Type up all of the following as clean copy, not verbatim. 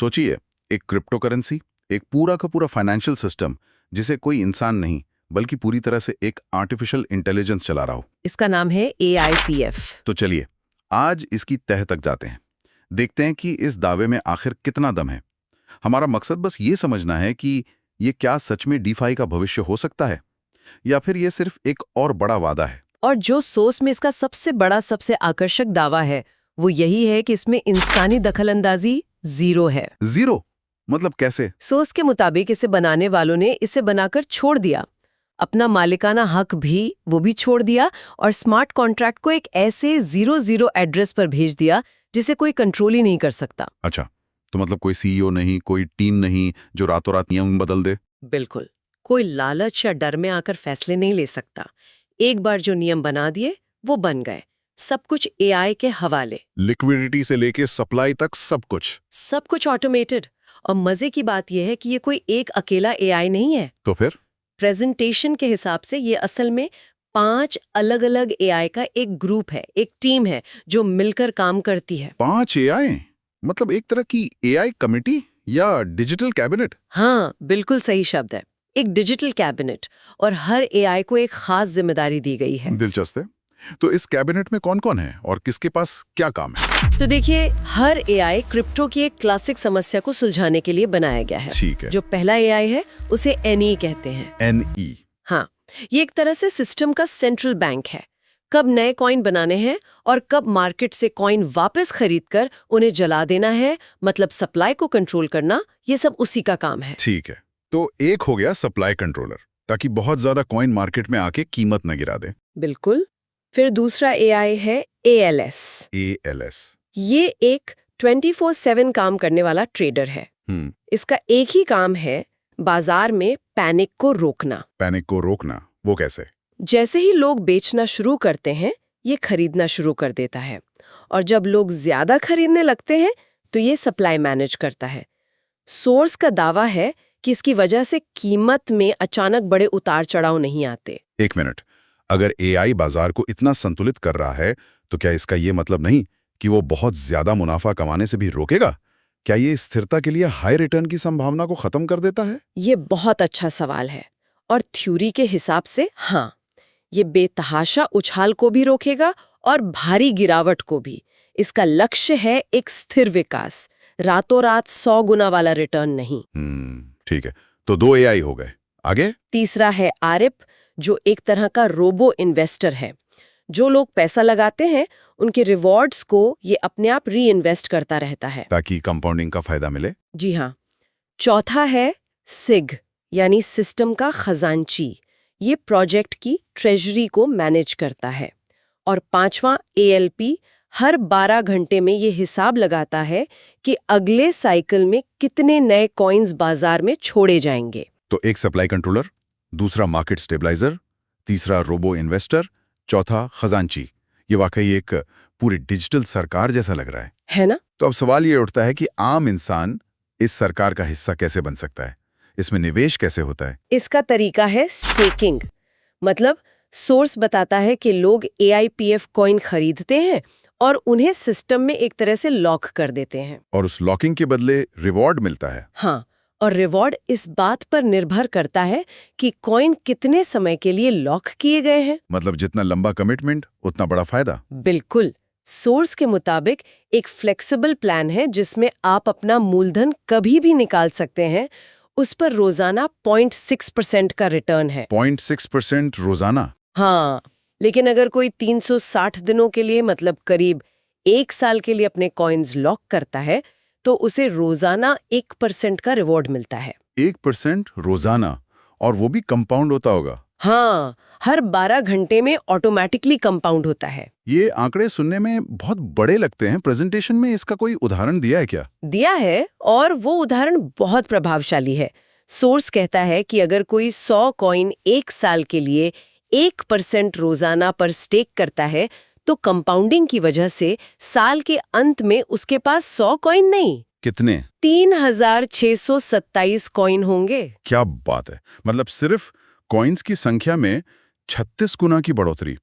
सोचिए, एक crypto currency, एक पूरा का पूरा फाइनेंशियल सिस्टम जिसे कोई इंसान नहीं बल्कि पूरी तरह से एक आर्टिफिशियल इंटेलिजेंस चला रहा हो। इसका नाम है AIPF। तो चलिए आज इसकी तह तक जाते हैं, देखते हैं कि इस दावे में आखिर कितना दम है। हमारा मकसद बस ये समझना है कि ये क्या सच में डीफाई का भविष्य हो सकता है या फिर ये सिर्फ एक और बड़ा वादा है। और जो सोर्स में इसका सबसे बड़ा, सबसे आकर्षक दावा है वो यही है कि इसमें इंसानी दखलंदाजी जीरो है। जीरो मतलब कैसे? सोर्स के मुताबिक इसे बनाने वालों ने इसे बनाकर छोड़ दिया, अपना मालिकाना हक भी वो भी छोड़ दिया और स्मार्ट कॉन्ट्रैक्ट को एक ऐसे 00 एड्रेस पर भेज दिया जिसे कोई कंट्रोल ही नहीं कर सकता। अच्छा, तो मतलब कोई सीईओ नहीं, कोई टीम नहीं जो रातों रात नियम बदल दे। बिल्कुल, कोई लालच या डर में आकर फैसले नहीं ले सकता। एक बार जो नियम बना दिए वो बन गए, सब कुछ AI के हवाले। लिक्विडिटी से लेके सप्लाई तक सब कुछ ऑटोमेटेड। और मजे की बात यह है कि ये कोई एक अकेला AI नहीं है। तो फिर प्रेजेंटेशन के हिसाब से ये असल में 5 अलग-अलग AI का एक ग्रुप है, एक टीम है जो मिलकर काम करती है। 5 एआई मतलब एक तरह की एआई कमिटी या डिजिटल कैबिनेट? हाँ, बिल्कुल सही शब्द है, एक डिजिटल कैबिनेट। और हर AI को एक खास जिम्मेदारी दी गई है। दिलचस्प है। तो इस कैबिनेट में कौन-कौन है और किसके पास क्या काम है? तो देखिए, हर AI क्रिप्टो की एक क्लासिक समस्या को सुलझाने के लिए बनाया गया है। ठीक है। जो पहला AI है उसे NE कहते हैं। NE। हाँ, ये एक तरह से सिस्टम का सेंट्रल बैंक है। कब नए कॉइन बनाने हैं और कब मार्केट से कॉइन वापस खरीदकर उन्हें जला देना है, मतलब सप्लाई को कंट्रोल करना, ये सब उसी का काम है। ठीक है, तो एक हो गया सप्लाई कंट्रोलर, ताकि बहुत ज्यादा कॉइन मार्केट में आके कीमत न गिरा दे। बिल्कुल। फिर दूसरा AI है ALS। ALS। ये एक 24/7 काम करने वाला ट्रेडर है। इसका एक ही काम है, बाजार में पैनिक को रोकना। पैनिक को रोकना? वो कैसे? जैसे ही लोग बेचना शुरू करते हैं, ये खरीदना शुरू कर देता है। और जब लोग ज्यादा खरीदने लगते हैं तो ये सप्लाई मैनेज करता है। सोर्स का दावा है कि इसकी वजह से कीमत में अचानक बड़े उतार चढ़ाव नहीं आते। एक मिनट, अगर एआई बाजार को इतना संतुलित कर रहा है तो क्या इसका ये मतलब नहीं कि वो बहुत ज्यादा मुनाफा कमाने से भी रोकेगा? क्या ये स्थिरता के लिए हाई रिटर्न की संभावना को खत्म कर देता है? ये बहुत अच्छा सवाल है और थ्योरी के हिसाब से हाँ, ये बेतहाशा उछाल को भी रोकेगा और भारी गिरावट को भी। इसका लक्ष्य है एक स्थिर विकास, रातों रात 100 गुना वाला रिटर्न नहीं। ठीक है, तो 2 एआई हो गए। आगे? तीसरा है ARIP, जो एक तरह का रोबो इन्वेस्टर है। जो लोग पैसा लगाते हैं उनके रिवॉर्ड्स को ये अपने आप री इन्वेस्ट करता रहता है, ताकि कंपाउंडिंग का फायदा मिले। जी हाँ। चौथा है SIG, यानी सिस्टम का खजांची। ये प्रोजेक्ट की ट्रेजरी को मैनेज करता है। और पांचवा ALP, हर 12 घंटे में ये हिसाब लगाता है कि अगले साइकिल में कितने नए कॉइन्स बाजार में छोड़े जाएंगे। तो एक सप्लाई कंट्रोलर, दूसरा मार्केट स्टेबलाइजर, तीसरा रोबो इन्वेस्टर, चौथा खजांची। ये वाकई एक पूरी डिजिटल सरकार जैसा लग रहा है ना? तो अब सवाल ये उठता है कि आम इंसान इस सरकार का हिस्सा कैसे बन सकता है? इसमें निवेश कैसे होता है? इसका तरीका है स्टेकिंग। मतलब सोर्स बताता है कि लोग AIPF कॉइन खरीदते हैं और उन्हें सिस्टम में एक तरह से लॉक कर देते हैं। और उस लॉकिंग के बदले रिवॉर्ड मिलता है? हाँ, और रिवॉर्ड इस बात पर निर्भर करता है कि कॉइन कितने समय के लिए लॉक किए गए हैं। मतलब जितना लंबा कमिटमेंट उतना बड़ा फायदा। बिल्कुल। सोर्स के मुताबिक एक फ्लेक्सिबल प्लान है जिसमें आप अपना मूलधन कभी भी निकाल सकते हैं। उस पर रोजाना 0.6% का रिटर्न है। 0.6% रोजाना? हाँ, लेकिन अगर कोई 360 दिनों के लिए, मतलब करीब 1 साल के लिए अपने कॉइन्स लॉक करता है तो उसे रोजाना 1% का रिवॉर्ड मिलता है। 1% रोजाना? और वो भी कंपाउंड होता होगा? हाँ, हर 12 घंटे में ऑटोमेटिकली कंपाउंड होता है। ये आंकड़े सुनने में बहुत बड़े लगते हैं। प्रेजेंटेशन में इसका कोई उदाहरण दिया है क्या? दिया है, और वो उदाहरण बहुत प्रभावशाली है। सोर्स कहता है कि अगर कोई 100 कॉइन 1 साल के लिए 1% रोजाना पर स्टेक करता है तो कंपाउंडिंग की वजह से साल के अंत में उसके पास 100 कॉइन नहीं, कितने? 3627 कॉइन होंगे। क्या बात है! मतलब सिर्फ कॉइन्स की संख्या में 36 गुना की बढ़ोतरी।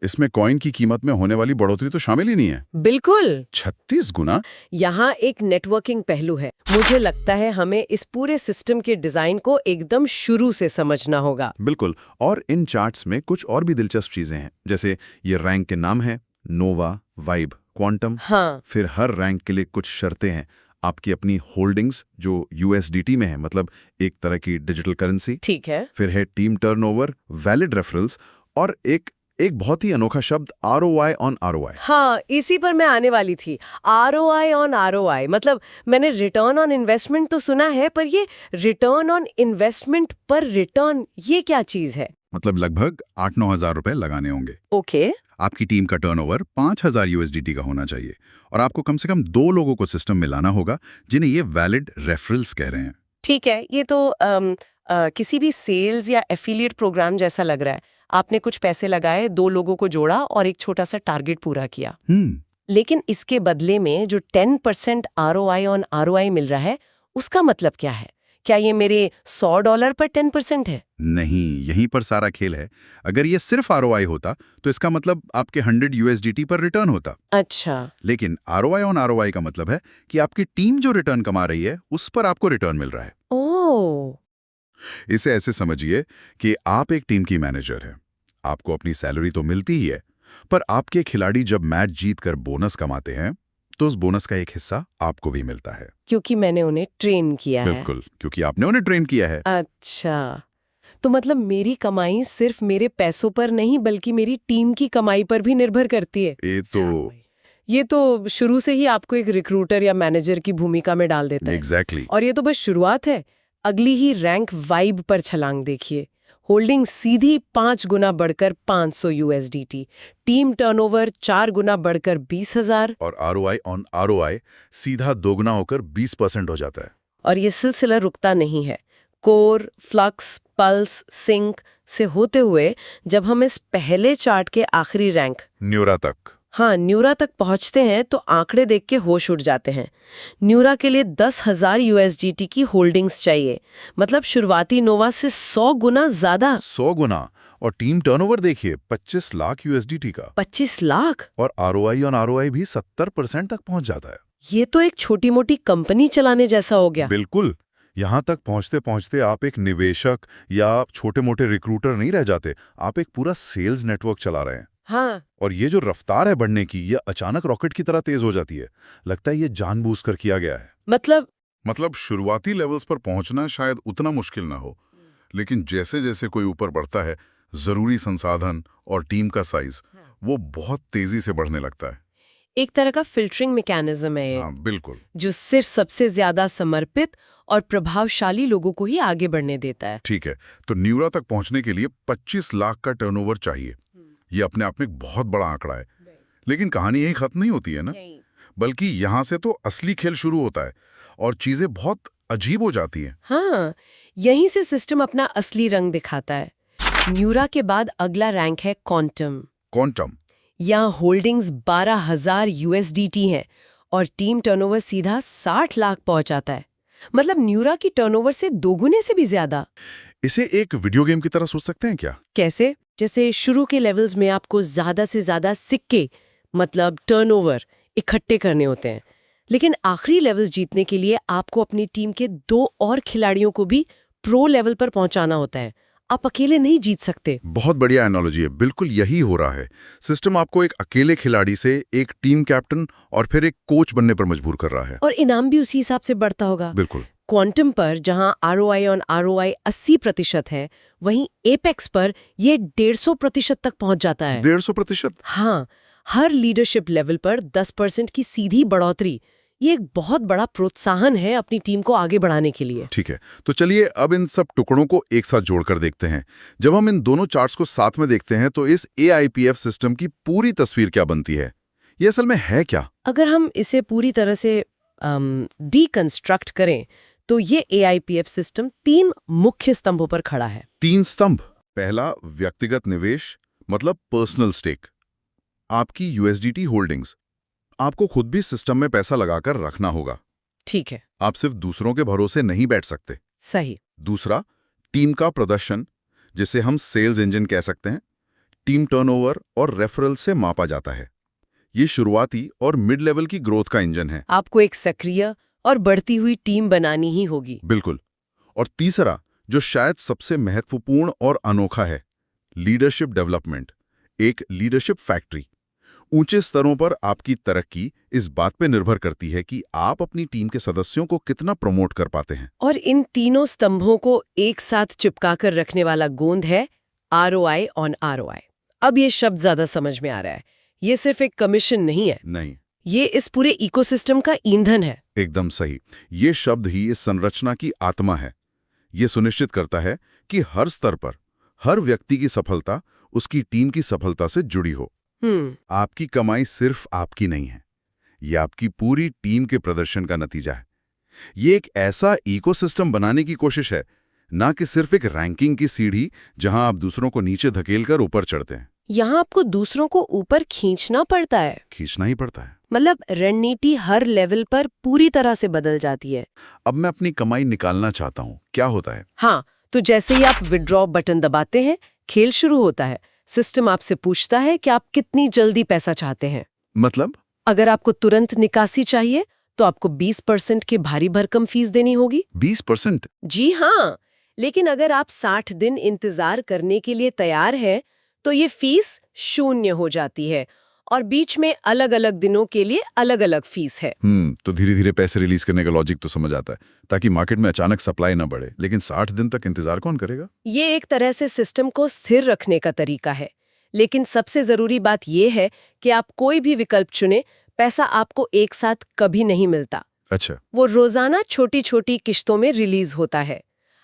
इसमें कॉइन की कीमत में होने वाली बढ़ोतरी तो शामिल ही नहीं है। बिल्कुल। 36 गुना? यहाँ एक नेटवर्किंग पहलू है। मुझे लगता है हमें इस पूरे सिस्टम के डिजाइन को एकदम शुरू से समझना होगा। बिल्कुल। और इन चार्ट्स में कुछ और भी दिलचस्प चीजें हैं, जैसे ये रैंक के नाम हैं, नोवा, वाइब, क्वांटम। हाँ। फिर हर रैंक के लिए कुछ शर्तें हैं। आपकी अपनी होल्डिंग्स जो यूएसडीटी में है, मतलब एक तरह की डिजिटल करेंसी। ठीक है। फिर है टीम टर्नओवर, वैलिड रेफरल्स और एक बहुत ही अनोखा शब्द आरओआई ऑन आरओआई। हाँ, इसी पर मैं आने वाली थी। आरओआई ऑन आरओआई, मतलब मैंने रिटर्न ऑन इन्वेस्टमेंट तो सुना है, पर ये रिटर्न ऑन इन्वेस्टमेंट पर रिटर्न, ये क्या चीज है? मतलब लगभग 8-9 हजार रुपए लगाने होंगे। ओके। आपकी टीम का टर्नओवर 5000 यूएसडीटी का होना चाहिए और आपको कम से कम 2 लोगों को सिस्टम में लाना होगा जिन्हें ये वैलिड रेफरल्स कह रहे हैं। ठीक है, ये तो किसी भी सेल्स या एफिलिएट प्रोग्राम जैसा लग रहा है। आपने कुछ पैसे लगाए, 2 लोगों को जोड़ा और एक छोटा सा टारगेट पूरा किया। लेकिन इसके बदले में जो 10% आरओआई ऑन आरओआई मिल रहा है, उसका मतलब क्या है? क्या ये मेरे $100 पर 10% है? नहीं, यहीं पर सारा खेल है। अगर ये सिर्फ आरओआई होता तो इसका मतलब आपके 100 यूएसडीटी पर रिटर्न होता। अच्छा। लेकिन आरओआई ऑन आरओआई का मतलब है कि आपकी टीम जो रिटर्न कमा रही है उस पर आपको रिटर्न मिल रहा है। ओह। इसे ऐसे समझिए कि आप एक टीम की मैनेजर हैं। आपको अपनी सैलरी तो मिलती ही है, पर आपके खिलाड़ी जब मैच जीतकर बोनस कमाते हैं तो उस बोनस का एक हिस्सा आपको भी मिलता है। क्योंकि मैंने उन्हें ट्रेन किया है। बिल्कुल, क्योंकि आपने उन्हें ट्रेन किया है। अच्छा, तो मतलब मेरी कमाई सिर्फ मेरे पैसों पर नहीं बल्कि मेरी टीम की कमाई पर भी निर्भर करती है। ये तो शुरू से ही आपको एक रिक्रूटर या मैनेजर की भूमिका में डाल देता है। एग्जैक्टली। और ये तो बस शुरुआत है। अगली ही रैंक वाइब पर छलांग देखिए। होल्डिंग सीधी 5 गुना बढ़कर 500 यूएसडीटी, टीम टर्नओवर 4 गुना बढ़कर 20,000 और आरओआई ऑन आरओआई सीधा 2 गुना होकर 20% हो जाता है। और ये सिलसिला रुकता नहीं है। कोर, फ्लक्स, पल्स, सिंक से होते हुए जब हम इस पहले चार्ट के आखिरी रैंक न्यूरा तक पहुंचते हैं तो आंकड़े देख के होश उड़ जाते हैं। न्यूरा के लिए 10,000 यूएसडीटी की होल्डिंग्स चाहिए, मतलब शुरुआती नोवा से 100 गुना ज्यादा। 100 गुना। और टीम टर्नओवर देखिए 25 लाख यूएसडीटी का। 25 लाख? और आरओआई ऑन आरओआई भी 70% तक पहुंच जाता है। ये तो एक छोटी मोटी कंपनी चलाने जैसा हो गया। बिल्कुल। यहां तक पहुंचते पहुंचते आप एक निवेशक या छोटे मोटे रिक्रूटर नहीं रह जाते, आप एक पूरा सेल्स नेटवर्क चला रहे हैं। हाँ। और ये जो रफ्तार है बढ़ने की, ये अचानक रॉकेट की तरह तेज हो जाती है। लगता है ये जानबूझकर किया गया है। मतलब शुरुआती लेवल्स पर पहुंचना शायद उतना मुश्किल ना हो, लेकिन जैसे जैसे कोई ऊपर बढ़ता है, जरूरी संसाधन और टीम का साइज वो बहुत तेजी से बढ़ने लगता है। एक तरह का फिल्टरिंग मैकेनिज्म है ये। हाँ, बिल्कुल। जो सिर्फ सबसे ज्यादा समर्पित और प्रभावशाली लोगों को ही आगे बढ़ने देता है। ठीक है, तो न्यूरा तक पहुंचने के लिए 25 लाख का टर्नओवर चाहिए। ये अपने आप में एक बहुत बड़ा आंकड़ा है। लेकिन कहानी यही खत्म नहीं होती है ना, बल्कि यहाँ से तो असली खेल शुरू होता है और चीजें बहुत अजीब हो जाती हैं। हाँ, यहीं से सिस्टम अपना असली रंग दिखाता है। न्यूरा के बाद अगला रैंक है क्वांटम। यहाँ होल्डिंग्स 12,000 यूएसडीटी हैं और टीम टर्नओवर सीधा 60 लाख पहुंचाता है। मतलब न्यूरा की टर्नओवर से 2 गुने से भी ज्यादा। इसे एक वीडियो गेम की तरह सोच सकते हैं क्या? कैसे? जैसे शुरू के लेवल्स में आपको ज्यादा से ज्यादा सिक्के, मतलब टर्नओवर, इकट्ठे करने होते हैं, लेकिन आखिरी लेवल्स जीतने के लिए आपको अपनी टीम के 2 और खिलाड़ियों को भी प्रो लेवल पर पहुंचाना होता है। आप अकेले नहीं जीत सकते। बहुत बढ़िया एनालॉजी है, बिल्कुल यही हो रहा है। सिस्टम आपको एक अकेले खिलाड़ी से एक टीम कैप्टन और फिर एक कोच बनने पर मजबूर कर रहा है। और इनाम भी उसी हिसाब से बढ़ता होगा। बिल्कुल। क्वांटम पर जहां आरओआई ऑन आरओआई 80% है, वहीं एपेक्स पर ये 150% तक पहुंच जाता है। 150%? हाँ, हर लीडरशिप लेवल पर 10% की सीधी बढ़ोतरी, ये एक बहुत बड़ा प्रोत्साहन है अपनी टीम को आगे बढ़ाने के लिए। ठीक है, तो चलिए अब इन सब टुकड़ों को एक साथ जोड़कर देखते हैं। जब हम इन दोनों चार्ट्स को साथ में देखते हैं तो इस एआईपीएफ सिस्टम की पूरी तस्वीर क्या बनती है? ये असल में है क्या? अगर हम इसे पूरी तरह से डीकंस्ट्रक्ट करें तो ये एआईपीएफ सिस्टम 3 मुख्य स्तंभों पर खड़ा है। 3 स्तंभ। पहला, व्यक्तिगत निवेश, मतलब पर्सनल स्टेक। आपकी यूएसडीटी होल्डिंग्स। आपको खुद भी सिस्टम में पैसा लगाकर रखना होगा। ठीक है। आप सिर्फ दूसरों के भरोसे नहीं बैठ सकते। सही। दूसरा, टीम का प्रदर्शन, जिसे हम सेल्स इंजन कह सकते हैं। टीम टर्नओवर और रेफरल से मापा जाता है। ये शुरुआती और मिड लेवल की ग्रोथ का इंजन है। आपको एक सक्रिय और बढ़ती हुई टीम बनानी ही होगी। बिल्कुल। और तीसरा, जो शायद सबसे महत्वपूर्ण और अनोखा है, लीडरशिप डेवलपमेंट, एक लीडरशिप फैक्ट्री। ऊंचे स्तरों पर आपकी तरक्की इस बात पे निर्भर करती है कि आप अपनी टीम के सदस्यों को कितना प्रमोट कर पाते हैं। और इन तीनों स्तंभों को एक साथ चिपकाकर रखने वाला गोंद है ROI ऑन ROI। अब ये शब्द ज्यादा समझ में आ रहा है। ये सिर्फ एक कमीशन नहीं है, नहीं, ये इस पूरे इकोसिस्टम का ईंधन है। एकदम सही। ये शब्द ही इस संरचना की आत्मा है। ये सुनिश्चित करता है कि हर स्तर पर हर व्यक्ति की सफलता उसकी टीम की सफलता से जुड़ी हो। आपकी कमाई सिर्फ आपकी नहीं है, ये आपकी पूरी टीम के प्रदर्शन का नतीजा है। ये एक ऐसा इकोसिस्टम बनाने की कोशिश है, ना कि सिर्फ एक रैंकिंग की सीढ़ी जहां आप दूसरों को नीचे धकेलकर ऊपर चढ़ते हैं। यहाँ आपको दूसरों को ऊपर खींचना पड़ता है। खींचना ही पड़ता है। मतलब रणनीति हर लेवल पर पूरी तरह से बदल जाती है। अब मैं अपनी कमाई निकालना चाहता हूं, क्या होता है? हाँ, तो जैसे ही आप विड्रॉ बटन दबाते हैं, खेल शुरू होता है। सिस्टम आपसे पूछता है कि आप कितनी जल्दी पैसा चाहते हैं। मतलब? अगर आपको तुरंत निकासी चाहिए तो आपको 20% की भारी भरकम फीस देनी होगी। 20%? जी हाँ, लेकिन अगर आप 60 दिन इंतजार करने के लिए तैयार हैं तो ये फीस 0 हो जाती है और बीच में अलग अलग दिनों के लिए अलग अलग फीस है। तो धीरे धीरे पैसे रिलीज करने का लॉजिक तो समझ आता है, ताकि मार्केट में अचानक सप्लाई ना बढ़े। लेकिन 60 दिन तक इंतजार कौन करेगा? ये एक तरह से सिस्टम को स्थिर रखने का तरीका है। लेकिन सबसे जरूरी बात यह है कि आप कोई भी विकल्प चुने, पैसा आपको एक साथ कभी नहीं मिलता। अच्छा। वो रोजाना छोटी छोटी किश्तों में रिलीज होता है।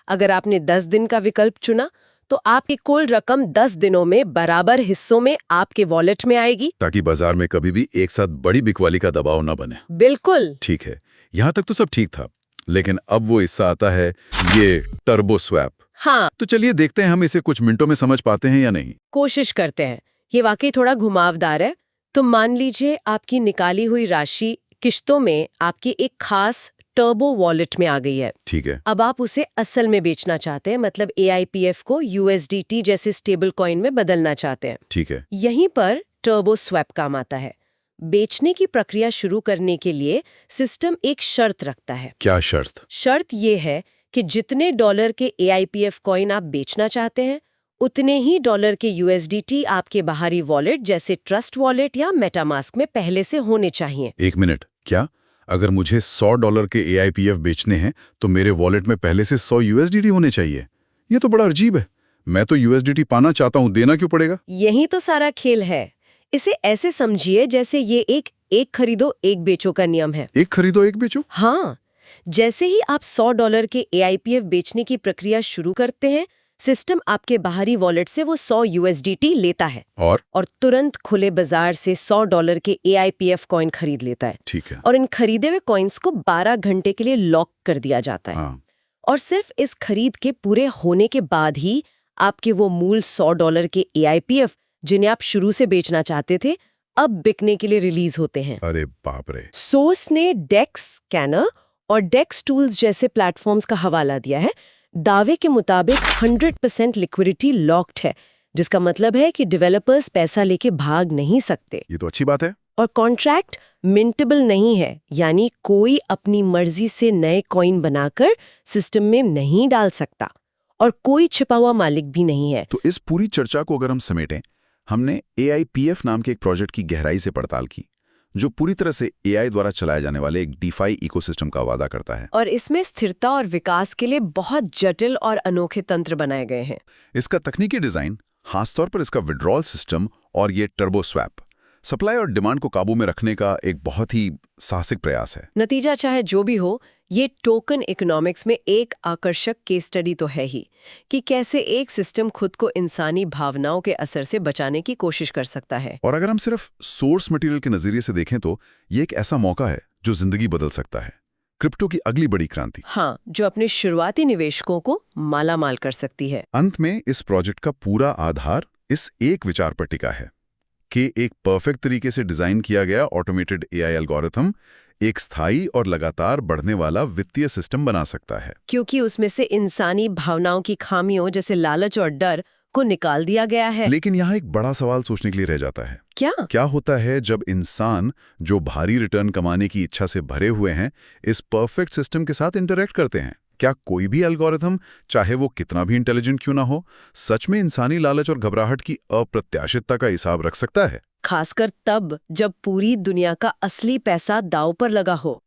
अगर आपने 10 दिन का विकल्प चुना तो आपकी कुल रकम 10 दिनों में बराबर हिस्सों में आपके वॉलेट में आएगी, ताकि बाजार में कभी भी एक साथ बड़ी बिकवाली का दबाव ना बने। बिल्कुल ठीक है, यहाँ तक तो सब ठीक था, लेकिन अब वो हिस्सा आता है, ये टर्बो स्वैप। हाँ, तो चलिए देखते हैं हम इसे कुछ मिनटों में समझ पाते हैं या नहीं। कोशिश करते हैं। ये वाकई थोड़ा घुमावदार है। तो मान लीजिए आपकी निकाली हुई राशि किश्तों में आपकी एक खास टर्बो वॉलेट में आ गई है। ठीक है। अब आप उसे असल में बेचना चाहते हैं, मतलब AIPF को USDT जैसे स्टेबल कॉइन में बदलना चाहते हैं। ठीक है। यहीं पर टर्बो स्वैप काम आता है। बेचने की प्रक्रिया शुरू करने के लिए सिस्टम एक शर्त रखता है। क्या शर्त? शर्त ये है कि जितने डॉलर के AIPF कॉइन आप बेचना चाहते हैं, उतने ही डॉलर के USDT आपके बाहरी वॉलेट जैसे ट्रस्ट वॉलेट या मेटामास्क में पहले से होने चाहिए। एक मिनट, क्या अगर मुझे $100 के AIPF बेचने हैं तो मेरे वॉलेट में पहले से 100 USDT होने चाहिए? ये तो बड़ा अजीब है। मैं तो USDT पाना चाहता हूँ, देना क्यों पड़ेगा? यही तो सारा खेल है। इसे ऐसे समझिए जैसे ये एक खरीदो एक बेचो का नियम है। एक खरीदो एक बेचो? हाँ, जैसे ही आप $100 के AIPF बेचने की प्रक्रिया शुरू करते हैं, सिस्टम आपके बाहरी वॉलेट से वो 100 USDT लेता है और तुरंत खुले बाजार से $100 के AIPF कॉइन खरीद लेता है। ठीक है। और इन खरीदे हुए कॉइन्स को 12 घंटे के लिए लॉक कर दिया जाता है। हाँ। और सिर्फ इस खरीद के पूरे होने के बाद ही आपके वो मूल $100 के AIPF, जिन्हें आप शुरू से बेचना चाहते थे, अब बिकने के लिए रिलीज होते हैं। अरे बाप रे। सोर्स ने डेक्स स्कैनर और डेक्स टूल्स जैसे प्लेटफॉर्म्स का हवाला दिया है। दावे के मुताबिक 100% लिक्विडिटी लॉक्ड है, जिसका मतलब है कि डेवलपर्स पैसा लेके भाग नहीं सकते। ये तो अच्छी बात है। और कॉन्ट्रैक्ट मिंटेबल नहीं है, यानी कोई अपनी मर्जी से नए कॉइन बनाकर सिस्टम में नहीं डाल सकता और कोई छिपा हुआ मालिक भी नहीं है। तो इस पूरी चर्चा को अगर हम समेटें, हमने AIPF नाम के एक प्रोजेक्ट की गहराई से पड़ताल की, जो पूरी तरह से AI द्वारा चलाए जाने वाले एक DeFi इकोसिस्टम का वादा करता है। और इसमें स्थिरता और विकास के लिए बहुत जटिल और अनोखे तंत्र बनाए गए हैं। इसका तकनीकी डिजाइन, खासतौर पर इसका विड्रॉल सिस्टम और ये टर्बो स्वैप, सप्लाई और डिमांड को काबू में रखने का एक बहुत ही साहसिक प्रयास है। नतीजा चाहे जो भी हो, ये टोकन इकोनॉमिक्स में एक आकर्षक केस स्टडी तो है ही कि कैसे एक सिस्टम खुद को इंसानी भावनाओं के असर से बचाने की कोशिश कर सकता है। और अगर हम सिर्फ सोर्स मटेरियल के नजरिए से देखें तो ये एक ऐसा मौका है जो जिंदगी बदल सकता है। क्रिप्टो की अगली बड़ी क्रांति। हाँ, जो अपने शुरुआती निवेशकों को मालामाल कर सकती है। अंत में इस प्रोजेक्ट का पूरा आधार इस एक विचार पर टिका है कि एक परफेक्ट तरीके से डिजाइन किया गया ऑटोमेटेड AI एल्गोरिथम एक स्थायी और लगातार बढ़ने वाला वित्तीय सिस्टम बना सकता है। क्योंकि उसमें से इंसानी भावनाओं की खामियों जैसे लालच और डर को निकाल दिया गया है। लेकिन यहाँ एक बड़ा सवाल सोचने के लिए रह जाता है। क्या होता है जब इंसान जो भारी रिटर्न कमाने की इच्छा से भरे हुए हैं इस परफेक्ट सिस्टम के साथ इंटरेक्ट करते हैं? क्या कोई भी एल्गोरिथम, चाहे वो कितना भी इंटेलिजेंट क्यों ना हो, सच में इंसानी लालच और घबराहट की अप्रत्याशितता का हिसाब रख सकता है? खासकर तब जब पूरी दुनिया का असली पैसा दांव पर लगा हो।